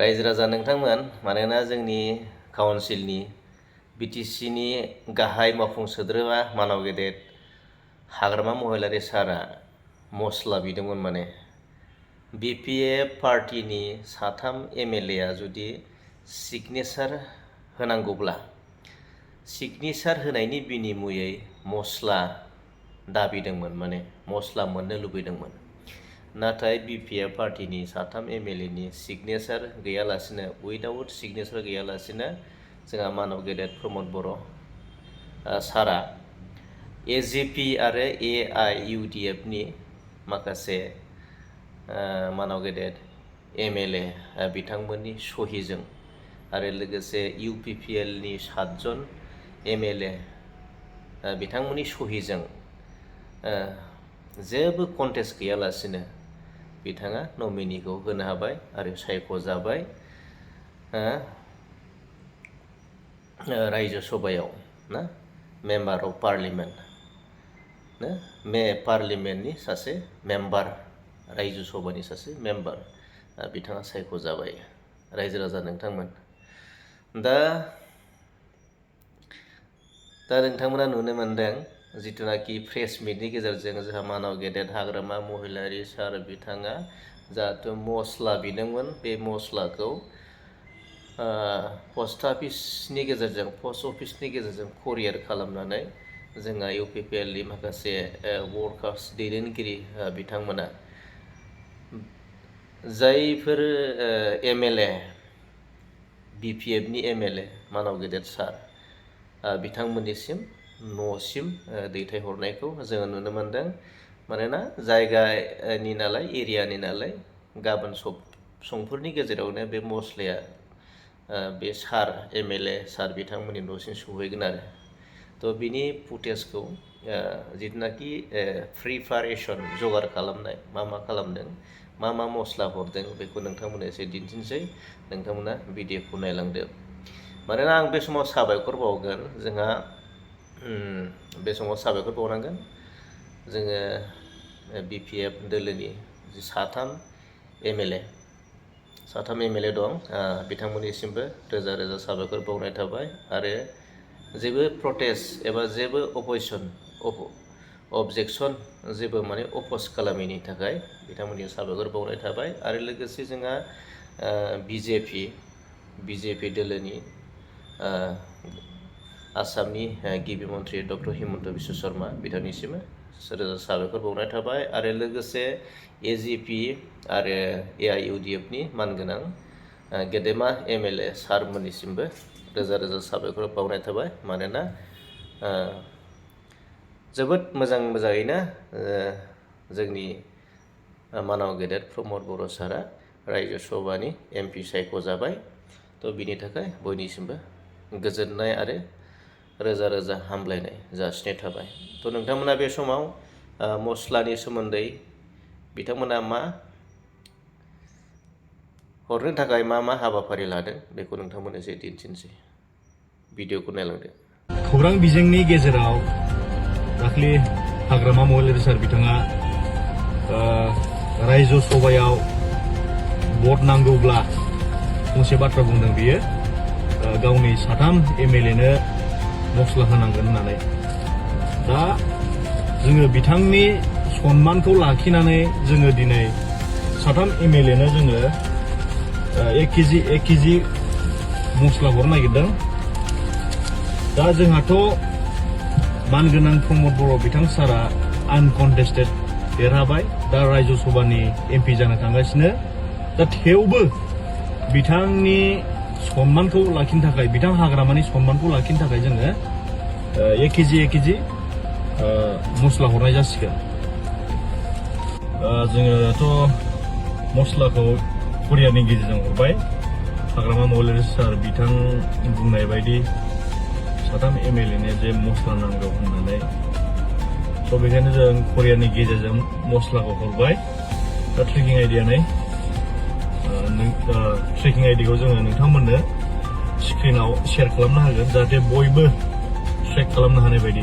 रायजो राजा नोंथांमोन मानोना जोंनि काउन्सिलनि बिटिसिनि गाहाय मावफुं सोद्रोमा मानव गेदेर हाग्रामा महिलारि सारा मस्ला बिदोंमोन माने बिपिएफ पार्टीनि साथाम एमएलए आ जुदि सिगनेचार होनांगौब्ला सिगनेचार होनायनि बिनिमयै मस्ला दाबिदोंमोन माने मस्ला मोननो लुबैदोंमोन नाथाय बिपिएफ पार्टीनि साथाम एमएलए नि सिगनेचार गैयालासिनो उइदाउट सिगनेचार गैयालासिनो जोंहा मानव गेदेर प्रमद बर' सारा एजिपि आरो एआइइउडिएफ नि माखासे मानव गेदेर एमएलए बिथांमोननि सहिजों आरो लोगोसे इउपिपिएल नि 7 जन एमएलए बिथांमोननि सहिजों जेबो कन्टेस्ट गैयालासिनो बिथाङा नमिनिखौ होनो हाबाय आरो सायख'जाबाय रायजो सभायाव ना मेम्बार अफ पार्लिमेन्ट पार्लिमेन्टनि सासे मेम्बार रायजो सभानि सासे मेम्बार बिथाङा सायख'जाबाय रायजो राजा नोंथांमोन दा नोंथांमोना नुनो मोनदों जिथुनाखि प्रेस मिटनि गेजेरजों जोंहा मानव गेदेर हाग्रामा महिलारि सार बिथाङा जाहाथे मस्ला बिदोंमोन बे मस्लाखौ पस्ट अफिसनि गेजेरजों कुरियार खालामनानै जोंहा इउपिपिएल नि माखासे वर्कार्स दैदेनगिरि बिथांमोना जायफोर एमएलए बिपिएफ नि एमएलए मानव गेदेर सार बिथांमोननिसिम न'सिम दैथायहरनायखौ जोङो नुनो मोनदों मानोना जायगानि नालाय एरियानि नालाय गाबोन समफोरनि गेजेरावनो बे मस्लाया बे सार एमएलए सार बिथांमोननि न'सिम सहैगोन आरो थ' बिनि फुटेजखौ जिथुनाखि प्रिपारेसन जगार खालामनाय मा खालामदों मा मस्ला हरदों बेखौ नोंथांमोननो एसे दिन्थिनोसै नोंथांमोना भिडिअखौ नायलांदो मानोना आं बे समाव साबायखर बावगोन जोंहा बे समाव साबायखर बावनांगोन जोङो बिपिएफ दोलोनि साथाम एमएलए दं बिथांमोननिसिमबो रोजा रोजा साबायखर बावनाय थाबाय आरो जेबो प्रटेस्ट एबा जेबो अबजेक्सन जेबो माने अपोज खालामैनि थाखाय बिथांमोननि साबायखर बावनाय थाबाय आरो लोगोसे जोंहा बिजेपि दोलोनि आसामनि गिबि मन्थ्रि डक्टर हिमन्त बिश्व शर्मा बिथांनिसिम रोजा साबायखर बावनाय थाबाय आरो लोगोसे एजिपि आरो एआइइउडिएफ नि मानगोनां गेदेमा एमएलए सारमोननिसिमबो रोजा रोजा साबायखर बावनाय थाबाय मानोना जोबोद मोजाङैनो जोंनि मानव गेदेर प्रमद बर' सारा रायजो सभानि एमपि सायख'जाबाय थ' बिनि थाखाय बयनिसिमबो गोजोननाय आरो रोजा रोजा हामलायनाय जासिनाय थाबाय थ' नोंथांमोना बे समाव मस्लानि सोमोन्दै बिथांमोना मा हरनो थाखाय मा हाबाफारि लादों बेखौ नोंथांमोननो एसे दिन्थिनोसै भिडिअखौ नायलांदो खौरां बिजोंनि गेजेराव दाख्लि हाग्रामा महिलारि सार बिथाङा रायजो सभायाव भट नांगौब्ला फंसे बाथ्रा बुंदों बियो गावनि साथाम एमएलए नो मस्ला होनांगोन होननानै दा जोङो बिथांनि सन्मानखौ लाखिनानै जोङो दिनै साथाम एमएलए नो जोङो 1 केजि मस्ला हरनो नागिरदों दा जोंहाथ' मानगोनां प्रमद बर' बिथां सारा आनकन्टेस्टेड देरहाबाय दा रायजो सभानि एमपि जानो थांगासिनो दा थेवबो बिथांनि सन्मानखौ लाखिनो थाखाय बिथां हाग्रामानि सन्मानखौ लाखिनो थाखाय जोङो 1 केजि मस्ला हरनाय जासिगोन जोङोथ' मस्लाखौ कुरियारनि गेजेरजों हरबाय हाग्रामा महिलारि सार बिथां बुंनाय बायदि साथाम एमएलए नो जे मस्ला नांगौ होननानै स' बेखायनो जों कुरियारनि गेजेरजों मस्लाखौ हरबाय दा ट्रेकिं आइडिखौ जोङो नोंथांमोननो स्क्रिनाव शेयार खालामनो हागोन जाहाथे बयबो ट्रेक खालामनो हानाय बायदि